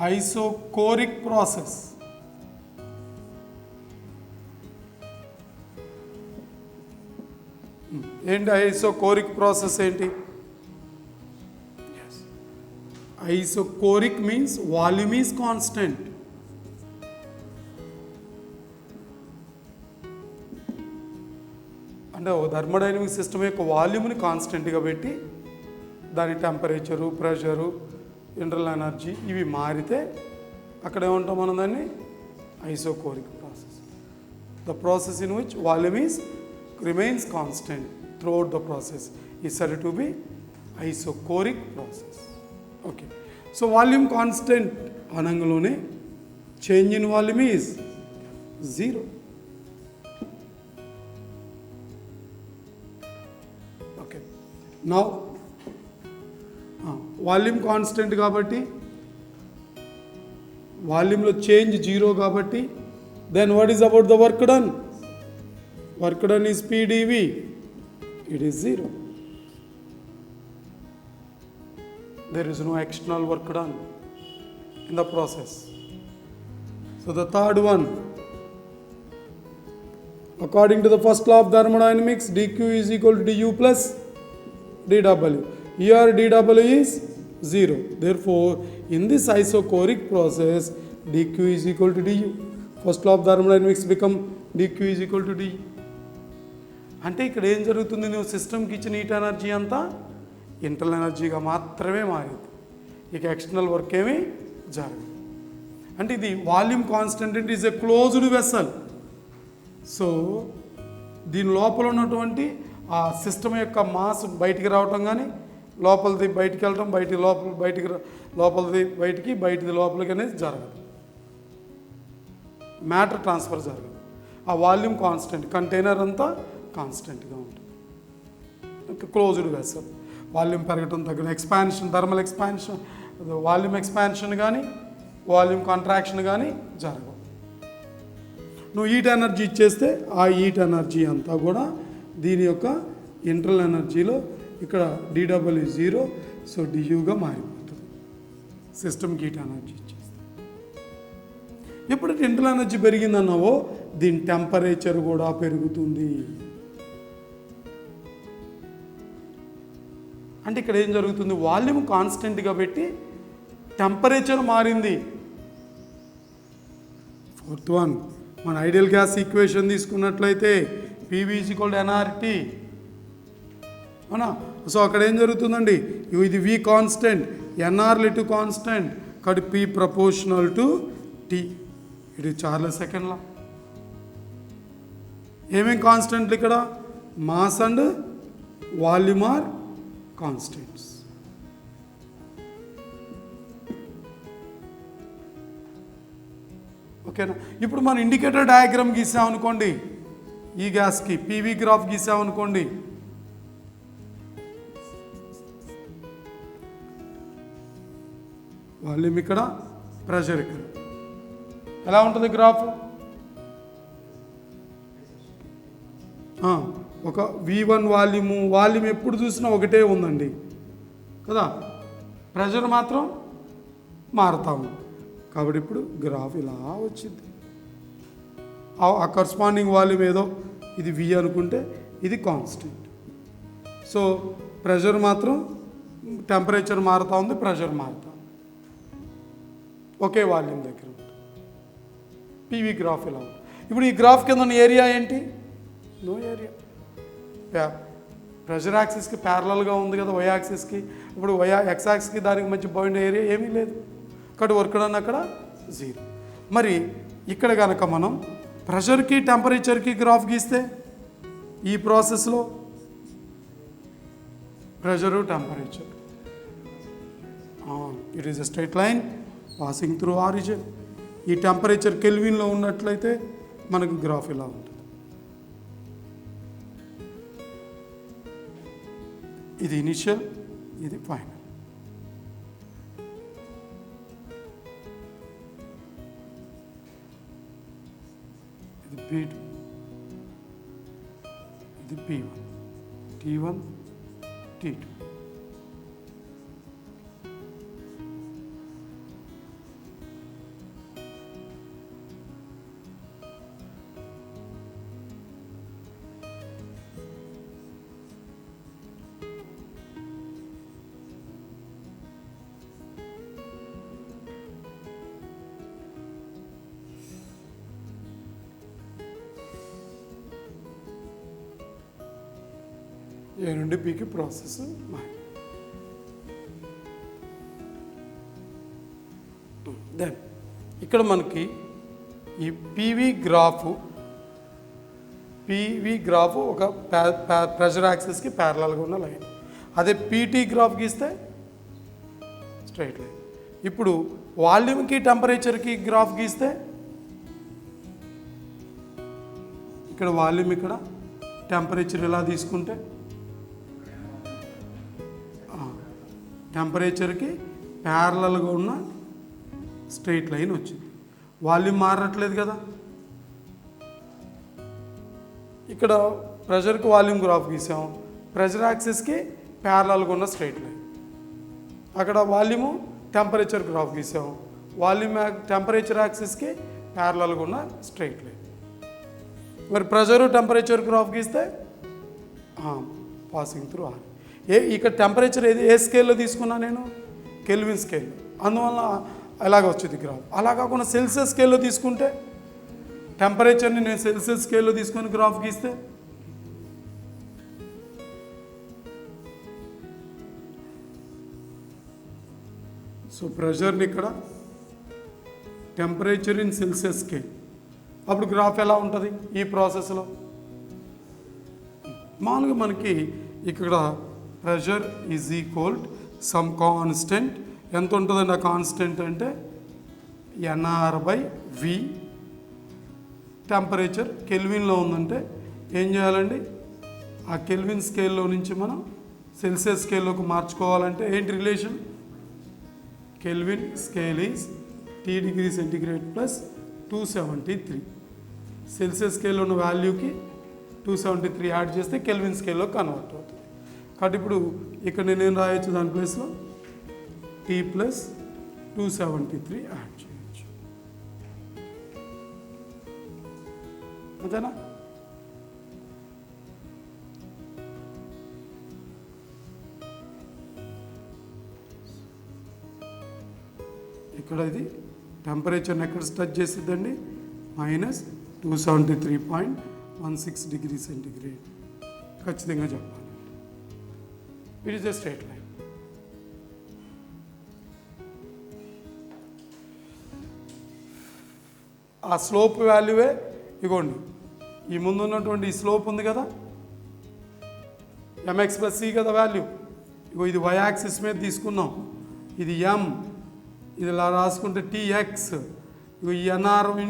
Isochoric process. ఏంటి isochoric process ఏంటి? Isochoric means volume is constant. అంటే ఒక థర్మోడైనమిక్ సిస్టమ్ యొక్క వాల్యూమ్ని కాన్స్టెంట్గా పెట్టి దాని టెంపరేచరు, ప్రెషరు, ఇంటర్నల్ ఎనర్జీ ఇవి మారితే అక్కడ ఏమంటాం మనం దాన్ని? Isochoric process. The process in which volume is remains constant throughout the process is said to be isocoric process. Okay, so volume constant anangalone change in volume is 0. Okay, now volume constant kabatti volume lo change 0 kabatti then what is about the work done? Work done is PdV. It is 0. There is no external work done in the process. So the third one, according to the first law of thermodynamics, dq is equal to du plus dw. Here dw is 0. Therefore, in this isocoric process, dq is equal to du. First law of thermodynamics become dq is equal to du. అంటే ఇక్కడ ఏం జరుగుతుంది? నువ్వు సిస్టమ్కి ఇచ్చిన heat energy అంతా internal ఎనర్జీగా మాత్రమే మారింది. ఇక ఎక్స్టర్నల్ వర్క్ ఏమీ జరగదు. అంటే ఇది volume constant. It is a closed vessel. So దీని లోపల ఉన్నటువంటి ఆ సిస్టమ్ యొక్క మాస్ బయటికి రావటం కానీ, లోపలిది బయటికి వెళ్ళటం, లోపలిది బయటికి, బయటిది లోపలికి అనేది జరగదు. మ్యాటర్ ట్రాన్స్ఫర్ జరగదు. ఆ వాల్యూమ్ కాన్స్టెంట్, కంటైనర్ అంతా కాన్స్టెంట్గా ఉంటుంది. Closed vessel. వాల్యూమ్ పెరగటం తగ్గడం, expansion, thermal expansion, volume expansion కానీ వాల్యూమ్ కాంట్రాక్షన్ కానీ జరగవు. నువ్వు హీట్ ఎనర్జీ ఇచ్చేస్తే ఆ హీట్ ఎనర్జీ అంతా కూడా దీని యొక్క ఇంటర్నల్ ఎనర్జీలో ఇక్కడ dW 0, సో duగా మారిపోతుంది సిస్టమ్కి హీట్ ఎనర్జీ ఇచ్చేస్తే. ఎప్పుడైతే ఇంటర్నల్ ఎనర్జీ పెరిగిందన్నావో దీని టెంపరేచర్ కూడా పెరుగుతుంది. అంటే ఇక్కడ ఏం జరుగుతుంది? వాల్యూమ్ కాన్స్టెంట్గా పెట్టి టెంపరేచర్ మారింది. ఫోర్త్ వన్, మన ఐడియల్ గ్యాస్ ఈక్వేషన్ తీసుకున్నట్లయితే PV = nRT అవునా? సో అక్కడ ఏం జరుగుతుందండి? ఇది V కాన్స్టెంట్, NR లిటు కాన్స్టెంట్, కాబట్టి P ప్రపోర్షనల్ టు T. ఇది చార్లెస్ సెకండ్ లా. ఏమేం కాన్స్టెంట్లు ఇక్కడ? Mass and volume are constants. ఓకేనా? ఇప్పుడు మనం ఇండికేటర్ డయాగ్రామ్ గీసామనుకోండి, ఈ గ్యాస్కి PV గ్రాఫ్ గీసామనుకోండి, వాల్యూమ్ ఇక్కడ, ప్రెషర్ ఇక్కడ. ఎలా ఉంటుంది గ్రాఫ్? ఒక V1 వాల్యూమ్ ఎప్పుడు చూసినా ఒకటే ఉందండి కదా, ప్రెషర్ మాత్రం మారుతాము. కాబట్టి ఇప్పుడు గ్రాఫ్ ఇలా వచ్చింది. ఆ కరస్పాండింగ్ వాల్యూమ్ ఏదో ఇది V అనుకుంటే ఇది కాన్స్టెంట్. సో ప్రెషర్ మాత్రం, టెంపరేచర్ మారుతూ ఉంది, ప్రెషర్ మారుతూ ఉంది, ఒకే వాల్యూమ్ దగ్గర ఉంటుంది. PV గ్రాఫ్ ఇలా ఉంటుంది. ఇప్పుడు ఈ గ్రాఫ్ కింద ఉన్న ఏరియా ఏంటి? No area. ప్రెషర్ యాక్సిస్కి ప్యారలల్గా ఉంది కదా వై యాక్సిస్కి. ఇప్పుడు ఎక్స్ యాక్సిస్కి దానికి మధ్య బౌండ్ ఏరియా ఏమీ లేదు. ఇక్కడ వర్క్ డన్ అక్కడ 0. మరి ఇక్కడ కనుక మనం ప్రెషర్కి టెంపరేచర్కి గ్రాఫ్ గీస్తే ఈ ప్రాసెస్లో pressure temperature, it is a straight line passing through origin. ఈ టెంపరేచర్ కెల్విన్లో ఉన్నట్లయితే మనకు గ్రాఫ్ ఇలా ఉంటుంది. ఇది ఇనిషియల్, ఇది ఫైనల్. ఇది P2, ఇది P1, T1, T2. ఏ నుండి బికి ప్రాసెస్ మారింది. దెన్ ఇక్కడ మనకి ఈ పీవీ గ్రాఫ్ ఒక ప్రెషర్ యాక్సిస్కి ప్యారలల్గా ఉన్న లైన్. అదే పీటీ గ్రాఫ్ గీస్తే స్ట్రైట్ లైన్. ఇప్పుడు వాల్యూమ్కి టెంపరేచర్కి గ్రాఫ్ గీస్తే ఇక్కడ వాల్యూమ్, ఇక్కడ టెంపరేచర్ ఎలా తీసుకుంటే టెంపరేచర్కి ప్యారలల్గా ఉన్న స్ట్రైట్ లైన్ వచ్చింది. వాల్యూమ్ మారట్లేదు కదా. ఇక్కడ ప్రెషర్కి వాల్యూమ్ గ్రాఫ్ గీసాం, ప్రెషర్ యాక్సిస్కి ప్యారలల్గా ఉన్న స్ట్రైట్ లైన్. అక్కడ వాల్యూము టెంపరేచర్ గ్రాఫ్ గీసాం, వాల్యూమ్ టెంపరేచర్ యాక్సిస్కి ప్యారలల్గా ఉన్న స్ట్రైట్ లైన్. మరి ప్రెషరు టెంపరేచర్ గ్రాఫ్ గీస్తే పాసింగ్ త్రూ ఆర్. ఇక్కడ టెంపరేచర్ ఏ స్కేల్లో తీసుకున్నా నేను? Kelvin scale. అందువల్ల అలాగ వచ్చింది గ్రాఫ్. అలా కాకుండా సెల్సియస్ స్కేల్లో తీసుకుంటే టెంపరేచర్ని నేను సెల్సియస్ స్కేల్లో తీసుకొని గ్రాఫ్ గీస్తే సో ప్రెషర్ని ఇక్కడ టెంపరేచర్ ఇన్ సెల్సియస్ స్కేల్. అప్పుడు గ్రాఫ్ ఎలా ఉంటుంది ఈ ప్రాసెస్లో? మామూలుగా మనకి ఇక్కడ pressure is equal some constant. ఎంత ఉంటుందండి ఆ కాన్స్టెంట్ అంటే NR/V. టెంపరేచర్ కెల్విన్లో ఉందంటే ఏం చేయాలండి? ఆ కెల్విన్ స్కేల్లో నుంచి మనం సెల్సియస్ స్కేల్లోకి మార్చుకోవాలంటే ఏంటి relation? Kelvin scale is T degree centigrade plus 273. Celsius స్కేల్లో ఉన్న వాల్యూకి 273 యాడ్ చేస్తే కెల్విన్ స్కేల్లో కన్వర్ట్ అవుతుంది. కాబట్టి ఇప్పుడు ఇక్కడ నేను రాయొచ్చు దాని ప్లేస్లో T ప్లస్ 273 యాడ్ చేయొచ్చు. అంతేనా? ఇక్కడ ఇది టెంపరేచర్ని ఎక్కడ టచ్ చేసిద్దండి? -273.16 degree centigrade. ఖచ్చితంగా చెప్పాలి. It is a straight line. ఆ స్లోప్ వాల్యూవే ఇగోండి, ఈ ముందు ఉన్నటువంటి ఈ స్లోప్ ఉంది కదా, mx/c కదా వాల్యూ. ఇగో ఇది y యాక్సిస్ మీద తీసుకున్నాం, ఇది m, ఇది ఇలా రాసుకుంటే tx. ఇగో ఈ NR /V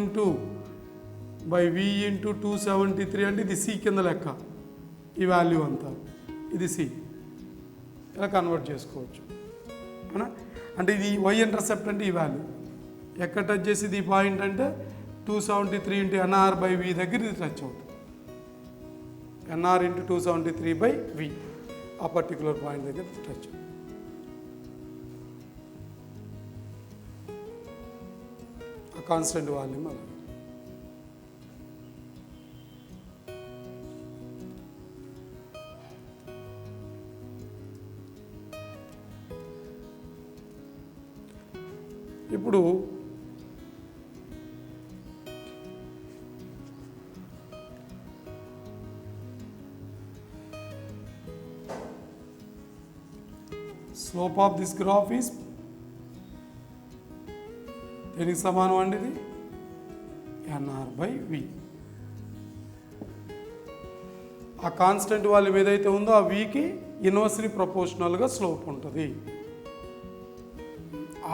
× 273 అంటే ఇది c కింద లెక్క. ఈ వాల్యూ అంతా ఇది c. ఇలా కన్వర్ట్ చేసుకోవచ్చు. అవునా? అంటే ఇది y ఇంటర్సెప్ట్ అంటే ఈ వాల్యూ ఎక్కడ టచ్ చేసేది ఈ పాయింట్ అంటే 273 × NR/V దగ్గర ఇది టచ్ అవుతుంది. NR × 273/V ఆ పర్టికులర్ పాయింట్ దగ్గర టచ్ అవుతుంది. ఆ కాన్స్టెంట్ వాల్యూమ్ అలా. ఇప్పుడు slope of this graph is దేనికి సమానం అండి? ఇది NR/V. ఆ కాన్స్టెంట్ వాల్యూమ్ ఏదైతే ఉందో ఆ వీకి ఇన్వర్స్లీ ప్రపోర్షనల్గా స్లోప్ ఉంటుంది.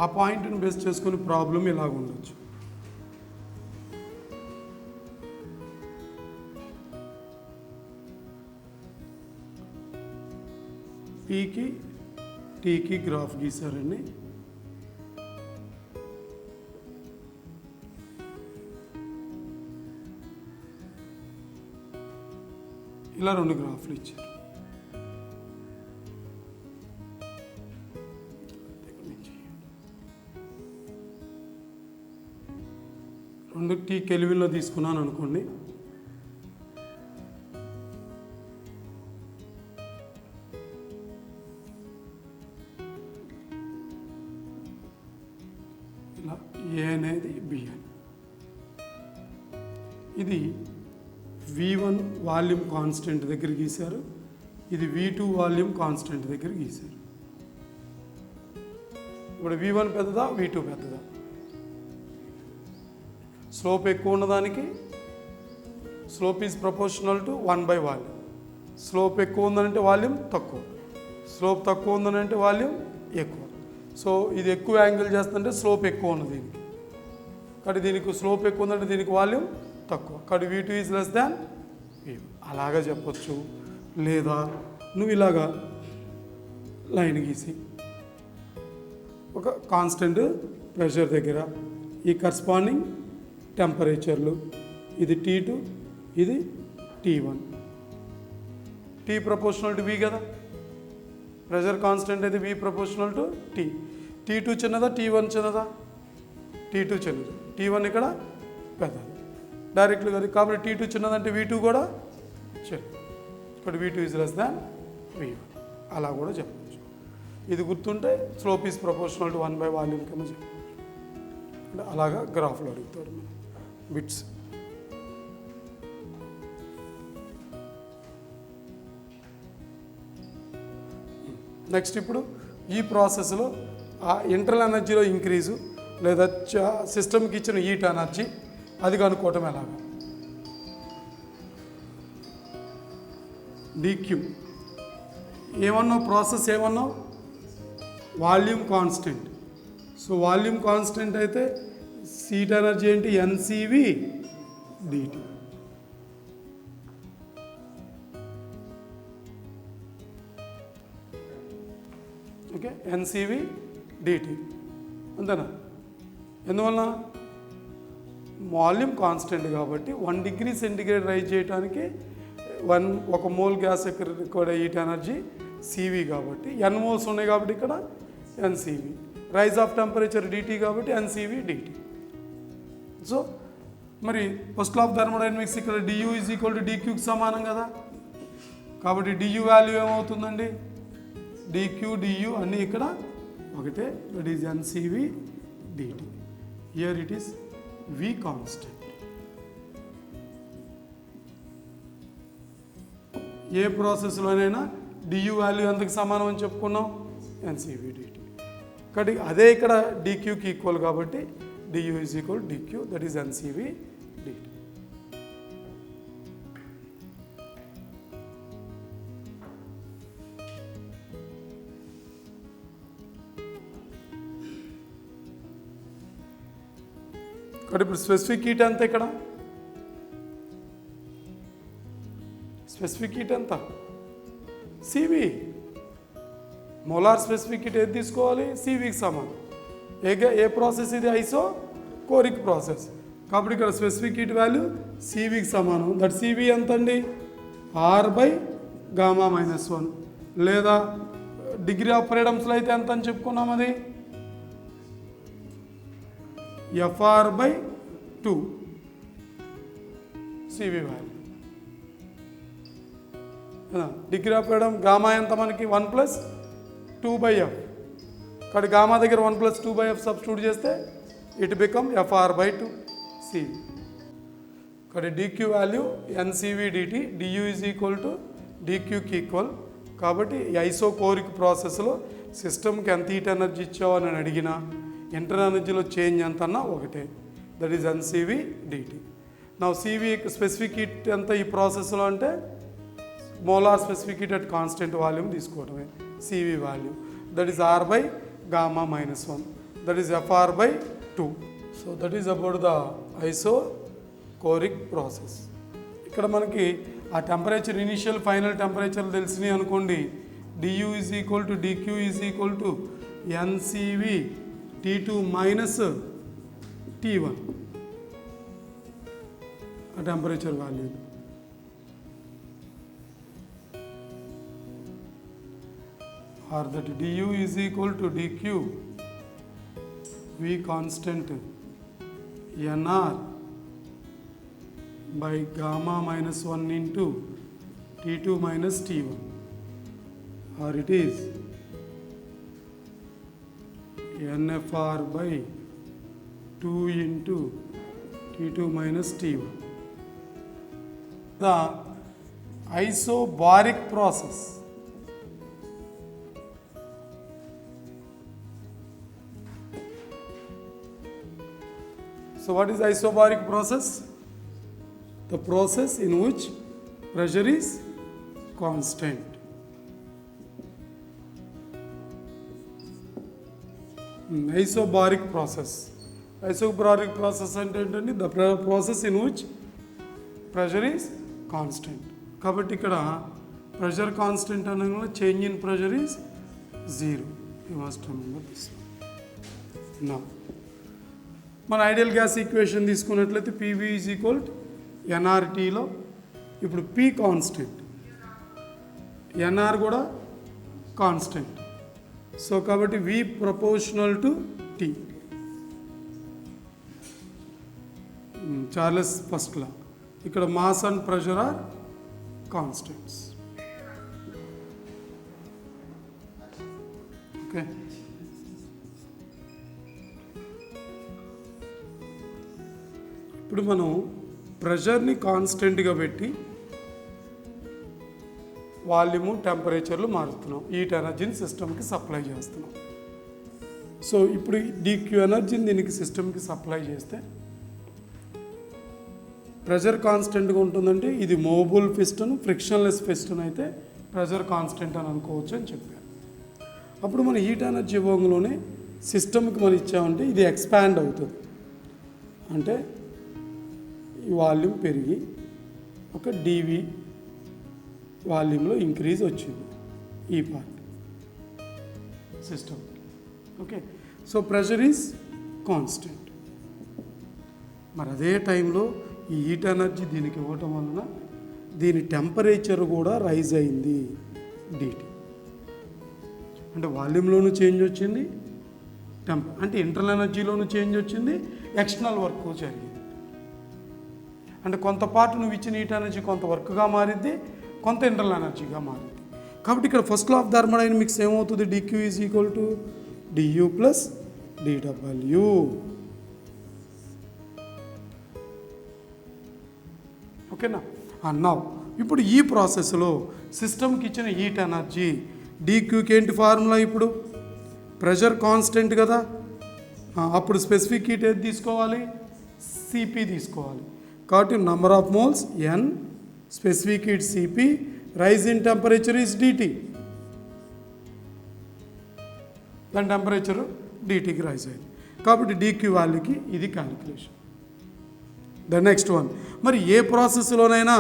ఆ పాయింట్ని బేస్ చేసుకుని ప్రాబ్లం ఇలాగ ఉండొచ్చు. పీకి టీకి గ్రాఫ్ గీసారండి. ఇలా రెండు గ్రాఫ్లు ఇచ్చారు. రెండు టీ కెల్విన్లో తీసుకున్నాను అనుకోండి. ఇలా ఏ అనేది బి అని. ఇది V1 వాల్యూమ్ కాన్స్టెంట్ దగ్గర గీశారు, ఇది V2 వాల్యూమ్ కాన్స్టెంట్ దగ్గర గీశారు. ఇప్పుడు V1 పెద్దదా V2 పెద్దదా? స్లోప్ ఎక్కువ ఉన్నదానికి slope is proportional to one by volume. Slope ఎక్కువ ఉందనంటే వాల్యూమ్ తక్కువ, స్లోప్ తక్కువ ఉందనంటే వాల్యూమ్ ఎక్కువ. సో ఇది ఎక్కువ యాంగిల్ చేస్తుందంటే స్లోప్ ఎక్కువ ఉన్నది దీనికి, కాబట్టి దీనికి స్లోప్ ఎక్కువ ఉందంటే దీనికి వాల్యూమ్ తక్కువ, కాబట్టి V2 is less than V1. అలాగా చెప్పొచ్చు. లేదా నువ్వు ఇలాగా లైన్ గీసి ఒక కాన్స్టెంట్ ప్రెషర్ దగ్గర ఈ కరస్పాండింగ్ టెంపరేచర్లు, ఇది T2 ఇది T1, T proportional to V కదా, ప్రెషర్ కాన్స్టెంట్ అయితే V proportional to T. T2 చిన్నదా T1 చిన్నదా? T2 చిన్నది, T1 ఇక్కడ పెద్దది డైరెక్ట్గా కదా, కాబట్టి T2 చిన్నదంటే V2 కూడా చిన్నది, ఇక్కడ V2 is less than V1. అలా కూడా చెప్పచ్చు. ఇది గుర్తుంటే స్లోప్ ఈజ్ ప్రపోర్షనల్ టు 1/వాల్యూమ్ కింద చెప్పచ్చు. అంటే అలాగా గ్రాఫ్లో అడుగుతాడు మనం బిట్స్. నెక్స్ట్ ఇప్పుడు ఈ ప్రాసెస్లో ఆ ఇంటర్నల్ ఎనర్జీలో ఇంక్రీజు లేదా సిస్టమ్కి ఇచ్చిన హీట్ ఎనర్జీ అది కనుక్కోవటం ఎలాగా? dq ఏమన్నావు? ప్రాసెస్ ఏమన్నావు? Volume constant. So volume constant అయితే హీట్ ఎనర్జీ ఏంటి? NCV dt. Okay, NCV dt అంతేనా? ఎందువలన? వాల్యూమ్ కాన్స్టెంట్ కాబట్టి 1 డిగ్రీ సెంటిగ్రేడ్ రైజ్ చేయడానికి 1 మోల్ గ్యాస్ ఎక్కడ రిక్వైర్డ్ హీట్ ఎనర్జీ CV కాబట్టి n మోల్స్ ఉన్నాయి కాబట్టి ఇక్కడ NCV. Rise of temperature DT కాబట్టి NCV dt. సో మరి ఫస్ట్ లా ఆఫ్ థర్మోడైనమిక్స్ ఇక్కడ du ఈజ్ ఈక్వల్ టు dqకి సమానం కదా, కాబట్టి du వాల్యూ ఏమవుతుందండి? dq du అన్నీ ఇక్కడ ఒకటే, that is NCV dt. Here it is V constant. ఏ ప్రాసెస్లోనైనా du వాల్యూ ఎంతకు సమానం అని చెప్పుకున్నాం? NCV dt. కాబట్టి అదే ఇక్కడ dqకి ఈక్వల్ కాబట్టి du is equal dq, that is NCV dt. కాబట్టి ఇప్పుడు స్పెసిఫిక్ హీట్ ఎంత? ఇక్కడ స్పెసిఫిక్ హీట్ ఎంత? CV. మోలార్ స్పెసిఫిక్ హీట్ ఏది తీసుకోవాలి? CVకి సమానం. ఏ ప్రాసెస్ ఇది? ఐసో కోరిక్ ప్రాసెస్. కాబట్టి ఇక్కడ స్పెసిఫిక్ హీట్ వాల్యూ CVకి సమానం. దట్ CV ఎంత అండి? R/γ-1. లేదా డిగ్రీ ఆఫ్ ఫ్రీడమ్స్లో అయితే ఎంత అని చెప్పుకున్నాం? అది FR/2 CV value. Degree of freedom gamma ఎంత మనకి? 1+2/f. కాబట్టి గామా దగ్గర 1+2/f సబ్స్టిట్యూట్ చేస్తే ఇట్ బికమ్ FR/2 CV. కాబట్టి dq value NCV dt, du is equal to dqకి ఈక్వల్. కాబట్టి ఈ ఐసోకోరిక్ ప్రాసెస్లో సిస్టమ్కి ఎంత హీట్ ఎనర్జీ ఇచ్చావో అని అడిగినా ఇంటర్నల్ ఎనర్జీలో చేంజ్ ఎంత అన్నా ఒకటే, దట్ ఈజ్ NCV dt. నా CV స్పెసిఫిక్ హీట్ ఎంత ఈ ప్రాసెస్లో అంటే molar specific heat at constant volume తీసుకోవడమే CV value, that is R/γ-1, that is FR/2. So that is about the isochoric process. ఇక్కడ మనకి ఆ టెంపరేచర్ ఇనిషియల్ ఫైనల్ టెంపరేచర్ తెలిసినాయి అనుకోండి, du is equal to dq is equal to NCV T2 minus T1 ఆ temperature value. or that du is equal to dq V constant nr by γ-1 into T2 minus T1, or it is NFR/2 into T2 minus T1. The Isobaric process. So what is isobaric process? The process in which pressure is constant. Isobaric process. Isobaric process అంటే ఏంటంటే the process in which pressure is constant. కాబట్టి ఇక్కడ pressure constant అనగా change in pressure is 0. You must remember this. Now, మన ideal gas equation తీసుకున్నట్లయితే PV is equal ఎన్ఆర్టీలో ఇప్పుడు P constant, N R కూడా కాన్స్టెంట్. సో కాబట్టి V proportional to T. Charles first law. ఇక్కడ mass and pressure are constants. Okay, ఇప్పుడు మనం ప్రెషర్ని కాన్స్టెంట్గా పెట్టి వాల్యూము టెంపరేచర్లు మారుస్తున్నాం, హీట్ ఎనర్జీని సిస్టమ్కి సప్లై చేస్తున్నాం. సో ఇప్పుడు డిక్యూ ఎనర్జీని దీనికి సిస్టమ్కి సప్లై చేస్తే ప్రెషర్ కాన్స్టెంట్గా ఉంటుందంటే ఇది మూవబుల్ పిస్టన్, ఫ్రిక్షన్లెస్ పిస్టన్ అయితే ప్రెషర్ కాన్స్టెంట్ అని అనుకోవచ్చు అని చెప్పారు. అప్పుడు మన హీట్ ఎనర్జీ ఇవ్వగానే సిస్టమ్కి మనం ఇచ్చామంటే ఇది ఎక్స్పాండ్ అవుతుంది, అంటే ఈ వాల్యూమ్ పెరిగి ఒక డివి వాల్యూమ్లో ఇంక్రీజ్ వచ్చింది ఈ part system. Okay, so pressure is constant. మరి అదే టైంలో ఈ హీట్ ఎనర్జీ దీనికి ఇవ్వటం వలన దీని టెంపరేచర్ కూడా రైజ్ అయింది డిటి. అంటే వాల్యూమ్లోనూ చేంజ్ వచ్చింది, అంటే ఇంటర్నల్ ఎనర్జీలోనూ చేంజ్ వచ్చింది, ఎక్స్టర్నల్ వర్క్ జరిగింది. అంటే కొంత పార్ట్ నువ్వు ఇచ్చిన హీట్ ఎనర్జీ కొంత వర్క్గా మారిద్ది, కొంత ఇంటర్నల్ ఎనర్జీగా మారిద్ది. కాబట్టి ఇక్కడ ఫస్ట్ లా ఆఫ్ థర్మోడైనమిక్స్ ఏమవుతుంది? D Q is equal to D U plus D W. ఓకేనా? అన్నావు ఇప్పుడు ఈ ప్రాసెస్లో సిస్టమ్కి ఇచ్చిన హీట్ ఎనర్జీ డిక్యూకి ఏంటి ఫార్ములా? ఇప్పుడు ప్రెషర్ కాన్స్టెంట్ కదా, అప్పుడు స్పెసిఫిక్ హీట్ ఏది తీసుకోవాలి? సిపి తీసుకోవాలి. కాబట్టి number of moles N, specific heat CP, rise in temperature is DT. దాని టెంపరేచరు డిటికి రైజ్ అయింది కాబట్టి డిక్యూ వాల్యూకి ఇది క్యాలిక్యులేషన్. ద నెక్స్ట్ వన్, మరి ఏ ప్రాసెస్లోనైనా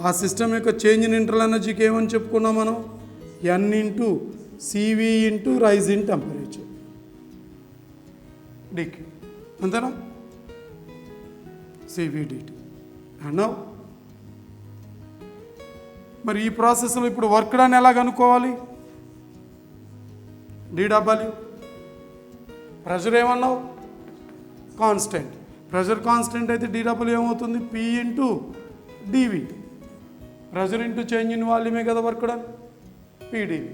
ఆ సిస్టమ్ యొక్క చేంజ్ ఇన్ ఇంటర్నల్ ఎనర్జీకి ఏమని చెప్పుకున్నాం మనం? N into C V into rise in temperature D Q, అంతేనా? సివిడిటి. అండ్ నౌ మరి ఈ ప్రాసెస్లో ఇప్పుడు వర్క్ డన్ ఎలా కనుక్కోవాలి? డిడబ్ల్యూ. ప్రెషర్ ఏమన్నావు? కాన్స్టెంట్. ప్రెషర్ కాన్స్టెంట్ అయితే డిడబ్ల్యూ ఏమవుతుంది? P into D V. Pressure into change in వాల్యూమే కదా work done, P D V.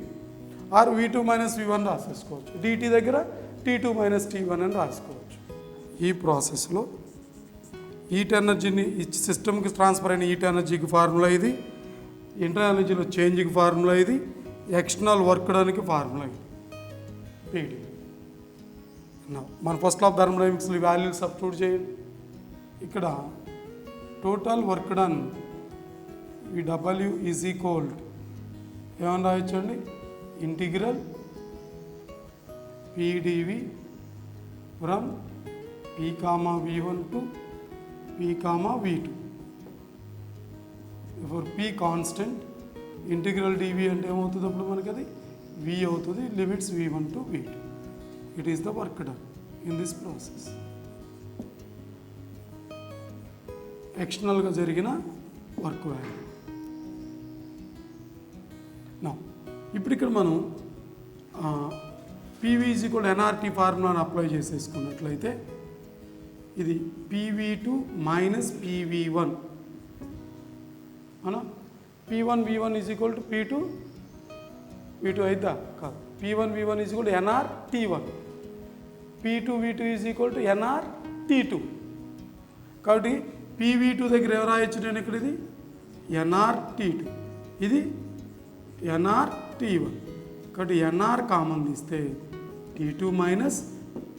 Or V2 minus V1 రాసేసుకోవచ్చు. డిటి దగ్గర T2 మైనస్ T1 అని రాసుకోవచ్చు. ఈ ప్రాసెస్లో హీట్ ఎనర్జీని సిస్టమ్కి ట్రాన్స్ఫర్ అయిన హీట్ ఎనర్జీకి ఫార్ములా ఇది, ఇంటర్నల్ ఎనర్జీలో చేంజ్కి ఫార్ములా ఇది, ఎక్స్టర్నల్ వర్క్ డన్కి ఫార్ములా ఇది, పీడి. మన ఫస్ట్ ఆఫ్ థర్మోడైనమిక్స్లో వాల్యూలు సబ్స్టిట్యూట్ చేయండి. ఇక్కడ total work done W is equal ఏమని రాయొచ్చండి? Integral P D V from P, V1 to P, V2. For P constant, integral D V అంటే ఏమవుతుంది? అప్పుడు మనకి అది V అవుతుంది, limits V1 to V2. It is the work done in this process. ఎక్స్టర్నల్గా జరిగిన వర్క్ వాల్యూ. నా ఇప్పుడు ఇక్కడ మనం PV ఈజ్ ఈక్వల్ ఎన్ఆర్టీ ఫార్ములాను అప్లై చేసేసుకున్నట్లయితే ఇది PV2 మైనస్ PV1 అనా? P1 V1 is equal to P2 V2 అయిద్దా? కాదు. P1 V1 is equal to NR T1, P2 V2 is equal to NR T2. కాబట్టి PV2 దగ్గర ఎవరు రాయొచ్చు? నేను ఇక్కడ ఇది ఎన్ఆర్ టీ2, ఇది ఎన్ఆర్ టీ1. కాబట్టి ఎన్ఆర్ కామన్ తీస్తే టీ2 మైనస్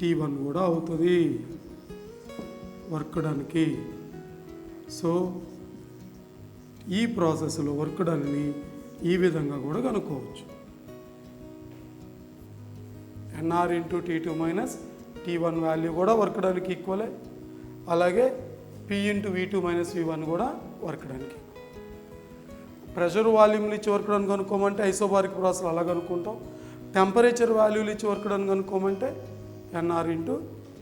టీ1 కూడా అవుతుంది వర్క్ డన్కి. సో ఈ ప్రాసెస్లో వర్క్ డన్ని ఈ విధంగా కూడా కనుక్కోవచ్చు. NR into T two minus టీ1 value కూడా వర్క్ డన్కి ఈక్వలే. అలాగే P into V2 minus V1 కూడా వర్క్ డన్కి. ప్రెషర్ వాల్యూమ్లు ఇచ్చి వర్క్ డన్ కనుక్కోమంటే ఐసోబారిక్ ప్రాసెస్ అలా కనుక్కుంటాం. టెంపరేచర్ వాల్యూలు ఇచ్చి వర్క్ డన్ కనుక్కోమంటే N R into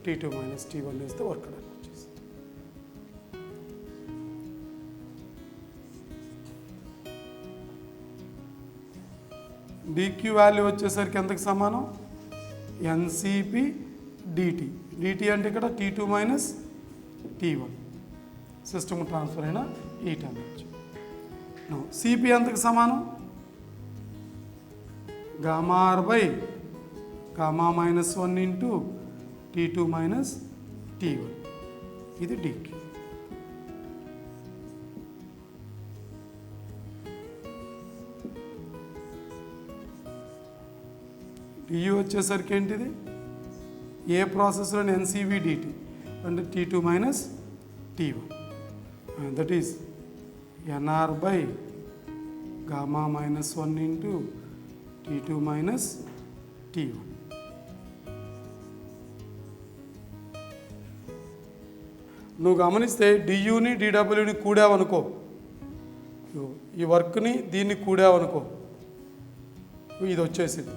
T two minus T one వేస్తే వర్క్ డన్ వచ్చేసి. డిక్యూ వాల్యూ వచ్చేసరికి ఎంతకు సమానం? N C P D T. డిటి అంటే ఇక్కడ T two minus T one system transfer అయిన హీట్ ఎనర్జీ. సిపి ఎంతకు సమానం? Gamma R by gamma minus 1 into T two minus T one. ఇది డిక్యూ. డియు వచ్చేసరికి ఏంటిది? ఏ ప్రాసెస్లోని ఎన్సివి డిటి అంటే T two minus T one. That is N R by gamma minus 1 into T two minus T one. నువ్వు గమనిస్తే డియుని డిడబ్ల్యూని కూడావనుకో, ఈ వర్క్ని దీన్ని కూడావనుకో, ఇది వచ్చేసింది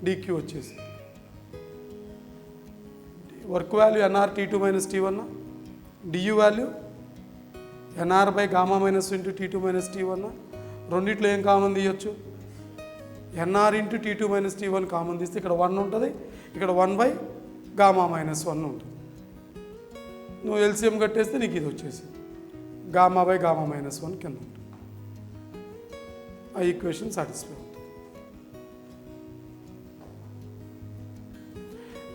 డిక్యూ వచ్చేసింది. Work value N R T two minus T one, D U value N R by gamma minus into T two minus T one. రెండిట్లో ఏం కామన్ తీయచ్చు? N R into T two minus T one common తీస్తే ఇక్కడ 1 ఉంటుంది, ఇక్కడ 1 బై గామా మైనస్ 1 ఉంటుంది. నువ్వు ఎల్సిఎం కట్టేస్తే నీకు ఇది వచ్చేసింది గామా బై గామా మైనస్ 1 కింద ఉంటుంది. ఆ ఈక్వేషన్ సాటిస్ఫై అవుతుంది.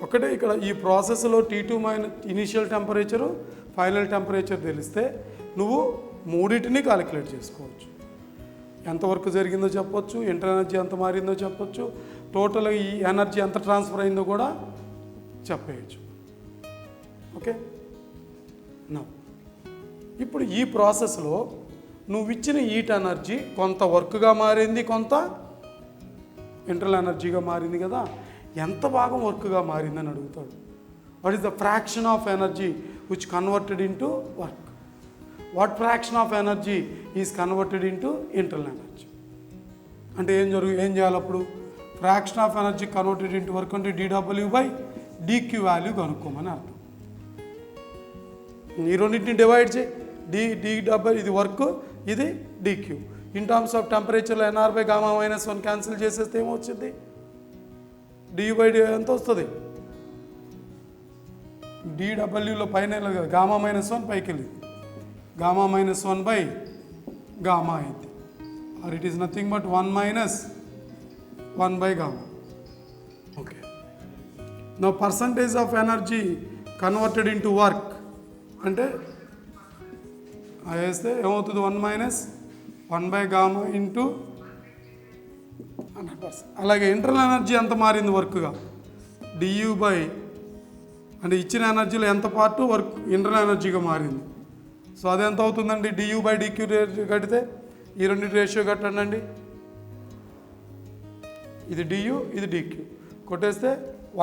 ఒకటే ఇక్కడ ఈ ప్రాసెస్లో T two minus initial temperature final temperature తెలిస్తే నువ్వు మూడింటిని క్యాలిక్యులేట్ చేసుకోవచ్చు. ఎంత వర్క్ జరిగిందో చెప్పొచ్చు, ఇంటర్ ఎనర్జీ ఎంత మారిందో చెప్పొచ్చు, టోటల్ ఈ ఎనర్జీ ఎంత ట్రాన్స్ఫర్ అయిందో కూడా చెప్పేయచ్చు. ఓకే. నా ఇప్పుడు ఈ ప్రాసెస్లో నువ్వు ఇచ్చిన హీట్ ఎనర్జీ కొంత వర్క్గా మారింది, కొంత ఇంటర్నల్ ఎనర్జీగా మారింది కదా. ఎంత భాగం వర్క్గా మారిందని అడుగుతాడు. What is the fraction of energy which converted into work? What fraction of energy is converted into internal energy? అంటే ఏం చేయాలి అప్పుడు? Fraction of energy converted into work అంటే డిడబ్ల్యూ బై డిక్యూ వాల్యూ కనుక్కోమని అర్థం. ఈ రెండింటిని డివైడ్ చేయి. డిడబ్ల్యూ ఇది వర్క్, ఇది డిక్యూ. ఇన్ టర్మ్స్ ఆఫ్ టెంపరేచర్లో N R by gamma minus 1 cancel చేసేస్తే ఏమొచ్చింది? డియు బై ఎంత వస్తుంది? డిడబ్ల్యూలో పైన కదా, గామా మైనస్ 1 పైకి వెళ్ళింది, గామా మైనస్ 1 బై గామా అయింది. Or it is nothing but 1 minus 1 by gamma. Okay. నా percentage of energy converted into work అంటే వేస్తే ఏమవుతుంది? 1 మైనస్ 1 బై గామా ఇంటూ 100%. అలాగే ఇంటర్నల్ ఎనర్జీ ఎంత మారింది వర్క్గా? డియు బై అంటే ఇచ్చిన ఎనర్జీలో ఎంత పార్టు వర్క్ ఇంటర్నల్ ఎనర్జీగా మారింది. సో అది ఎంత అవుతుందండి? డియు బై డిక్యూ కడితే ఈ రెండింటి రేషియో కట్టండి. ఇది డియు, ఇది డిక్యూ కొట్టేస్తే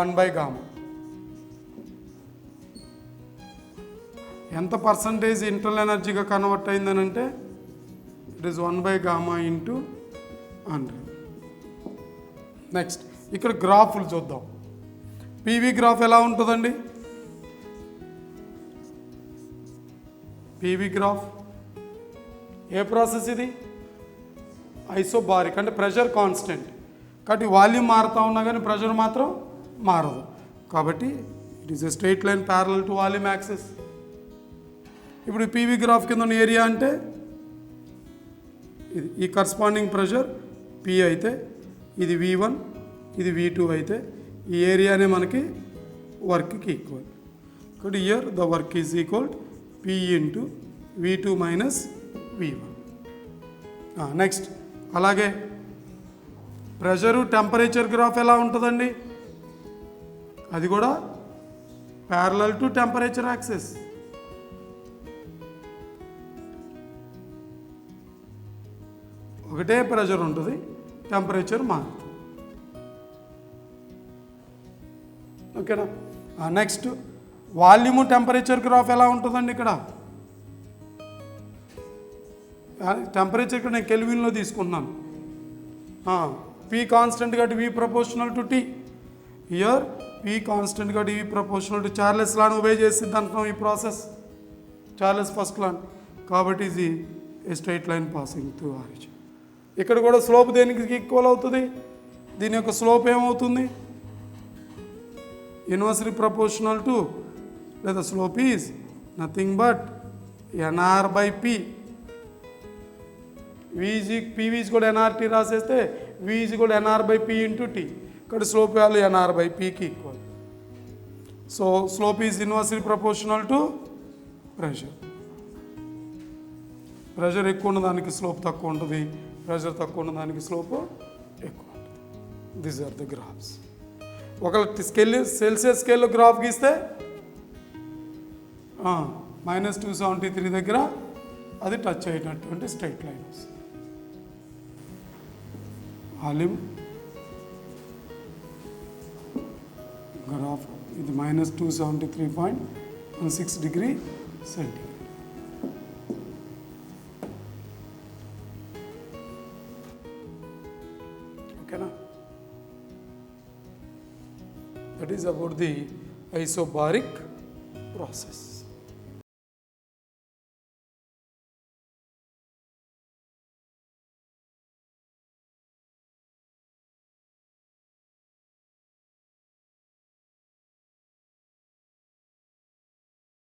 1 బై గామా. ఎంత పర్సంటేజ్ ఇంటర్నల్ ఎనర్జీగా కన్వర్ట్ అయిందని అంటే it is 1 by gamma into 100. Next ఇక్కడ గ్రాఫ్లు చూద్దాం. పీవీ గ్రాఫ్ ఎలా ఉంటుందండి? పీవీ గ్రాఫ్ ఏ ప్రాసెస్ ఇది? ఐసోబారిక్ అంటే ప్రెషర్ కాన్స్టెంట్. కాబట్టి వాల్యూమ్ మారుతూ ఉన్నా కానీ ప్రెషర్ మాత్రం మారదు. కాబట్టి it is a straight line parallel to volume access. ఇప్పుడు పీవీ గ్రాఫ్ కింద ఉన్న ఏరియా అంటే ఇది ఈ కరస్పాండింగ్ ప్రెషర్ పి అయితే ఇది V1, ఇది V2 అయితే ఈ ఏరియానే మనకి వర్క్కి ఈక్వల్. కాబట్టి year the work is equal P into V2 minus V1. Next అలాగే ప్రెషరు టెంపరేచర్ గ్రాఫ్ ఎలా ఉంటుందండి, అది కూడా ప్యారలల్ టు టెంపరేచర్ యాక్సిస్. ఒకటే ప్రెషర్ ఉంటుంది, టెంపరేచర్ మారుతుంది. ఓకేనా. నెక్స్ట్ వాల్యూము టెంపరేచర్ గ్రాఫ్ ఎలా ఉంటుందండి, ఇక్కడ టెంపరేచర్ ఇక్కడ నేను కెల్విన్లో తీసుకున్నాను. P కాన్స్టెంట్ కాబట్టి V proportional to T. Here P constant కాబట్టి V ప్రపోర్షనల్ టు చార్లెస్ లాను ఒబే చేసింది అంటున్నాం ఈ ప్రాసెస్, చార్లెస్ ఫస్ట్ లాన్. కాబట్టి ఇది a straight line passing through origin. ఇక్కడ కూడా స్లోప్ దేనికి ఈక్వల్ అవుతుంది, దీని యొక్క స్లోప్ ఏమవుతుంది, ఇన్వర్స్లీ ప్రపోర్షనల్ టు, లేదా slope is nothing but NR/P. PV is కూడా NRT రాసేస్తే V ఈజ్ కూడా NR/P ఇంటూ T. ఇక్కడ స్లోప్ వాల్యూ NR/Pకి equal. So slope is inversely proportional to pressure. Pressure ఎక్కువ ఉన్న దానికి స్లోప్ తక్కువ ఉంటుంది, ప్రెషర్ తక్కువ ఉన్న దానికి స్లోప్ ఎక్కువ ఉంటుంది. These are the graphs. ఒక సెల్సియస్ స్కేల్లో గ్రాఫ్ గీస్తే -273 దగ్గర అది టచ్ అయ్యేటటువంటి స్ట్రైట్ లైన్ వస్తుంది. వాల్యూమ్ గ్రాఫ్ ఇది -273.16 డిగ్రీ సెంటీగ్రేడ్. ఓకేనా. That is about the isobaric process.